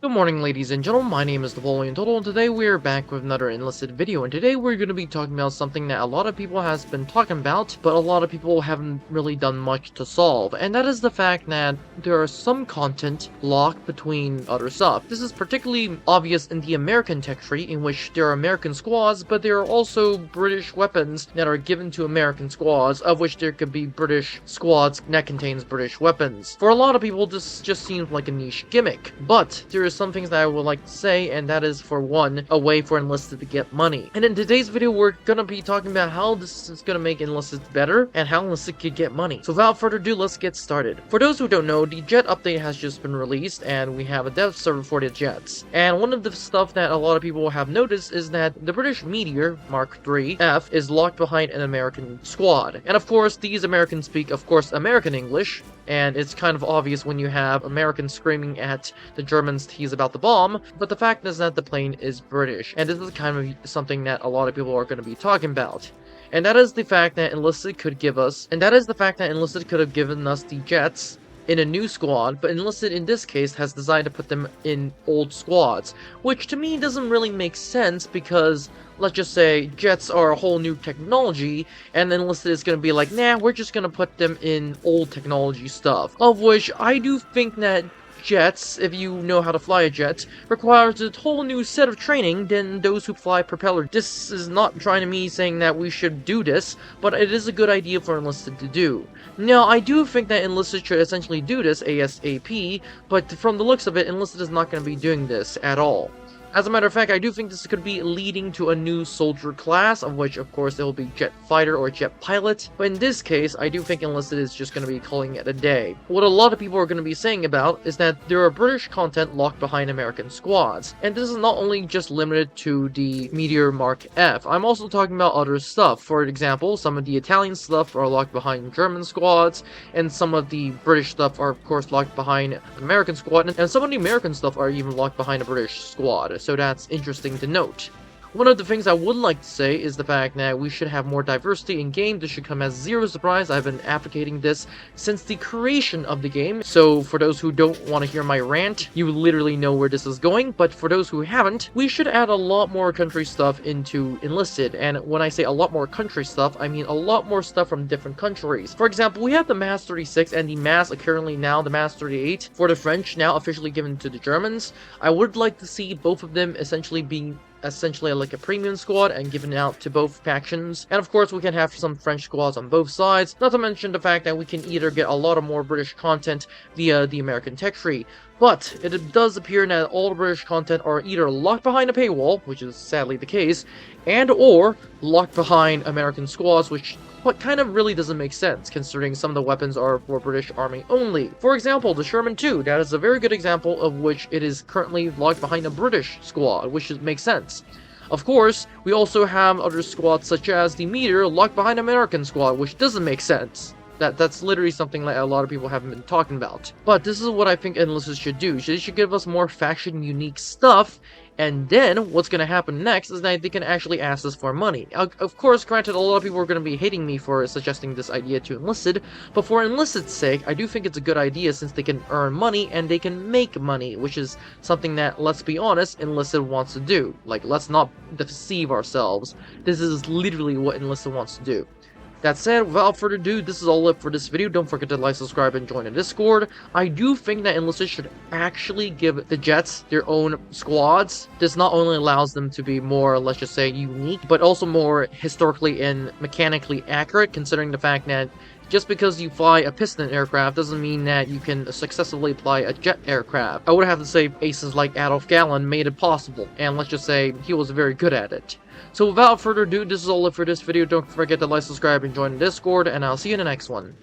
Good morning, ladies and gentlemen. My name is Napoleon and today we're back with another Enlisted video, and today we're going to be talking about something that a lot of people has been talking about, but a lot of people haven't really done much to solve, and that is the fact that there are some content locked between other stuff. This is particularly obvious in the American tech tree, in which there are American squads, but there are also British weapons that are given to American squads, of which there could be British squads that contains British weapons. For a lot of people, this just seems like a niche gimmick, but there are some things that I would like to say, and that is, for one, a way for Enlisted to get money. And in today's video, we're gonna be talking about how this is gonna make Enlisted better, and how Enlisted could get money. So without further ado, let's get started. For those who don't know, the jet update has just been released, and we have a dev server for the jets. And one of the stuff that a lot of people have noticed is that the British Meteor Mark III F is locked behind an American squad. And of course, these Americans speak, of course, American English, and it's kind of obvious when you have Americans screaming at the Germans he's about to bomb, but the fact is that the plane is British, and this is kind of something that a lot of people are going to be talking about. And that is the fact that Enlisted could give us, and that is the fact that Enlisted could have given us the jets in a new squad, but Enlisted in this case has decided to put them in old squads, which to me doesn't really make sense because, let's just say, jets are a whole new technology, and Enlisted is going to be like, nah, we're just going to put them in old technology stuff, of which I do think that jets, if you know how to fly a jet, requires a whole new set of training than those who fly propeller. This is not trying to me saying that we should do this, but it is a good idea for Enlisted to do. Now, I do think that Enlisted should essentially do this ASAP, but from the looks of it, Enlisted is not going to be doing this at all. As a matter of fact, I do think this could be leading to a new soldier class, of which, of course, it will be jet fighter or jet pilot. But in this case, I do think Enlisted is just going to be calling it a day. What a lot of people are going to be saying about is that there are British content locked behind American squads. And this is not only just limited to the Meteor Mark F. I'm also talking about other stuff. For example, some of the Italian stuff are locked behind German squads, and some of the British stuff are, of course, locked behind an American squad, and some of the American stuff are even locked behind a British squad. So that's interesting to note. One of the things I would like to say is the fact that we should have more diversity in game. This should come as zero surprise. I've been advocating this since the creation of the game. So for those who don't want to hear my rant, you literally know where this is going. But for those who haven't, we should add a lot more country stuff into Enlisted. And when I say a lot more country stuff, I mean a lot more stuff from different countries. For example, we have the MAS 36 and the MAS, currently now the MAS 38 for the French, now officially given to the Germans. I would like to see both of them essentially being like a premium squad and given out to both factions. And of course, we can have some French squads on both sides, not to mention the fact that we can either get a lot of more British content via the American tech tree. But it does appear that all the British content are either locked behind a paywall, which is sadly the case, and or locked behind American squads, which kind of really doesn't make sense, considering some of the weapons are for British Army only. For example, the Sherman 2, that is a very good example of which it is currently locked behind a British squad, which makes sense. Of course, we also have other squads such as the Meteor locked behind American squad, which doesn't make sense. That's literally something that a lot of people haven't been talking about. But this is what I think Enlisted should do. They should give us more faction-unique stuff, and then what's going to happen next is that they can actually ask us for money. Of course, granted, a lot of people are going to be hating me for suggesting this idea to Enlisted, but for Enlisted's sake, I do think it's a good idea since they can earn money and they can make money, which is something that, let's be honest, Enlisted wants to do. Like, let's not deceive ourselves. This is literally what Enlisted wants to do. That said, without further ado, this is all it for this video. Don't forget to like, subscribe, and join the Discord. I do think that Enlisted should actually give the jets their own squads. This not only allows them to be more, let's just say, unique, but also more historically and mechanically accurate, considering the fact that just because you fly a piston aircraft doesn't mean that you can successfully fly a jet aircraft. I would have to say aces like Adolf Galland made it possible, and let's just say he was very good at it. So without further ado, this is all it for this video. Don't forget to like, subscribe, and join the Discord, and I'll see you in the next one.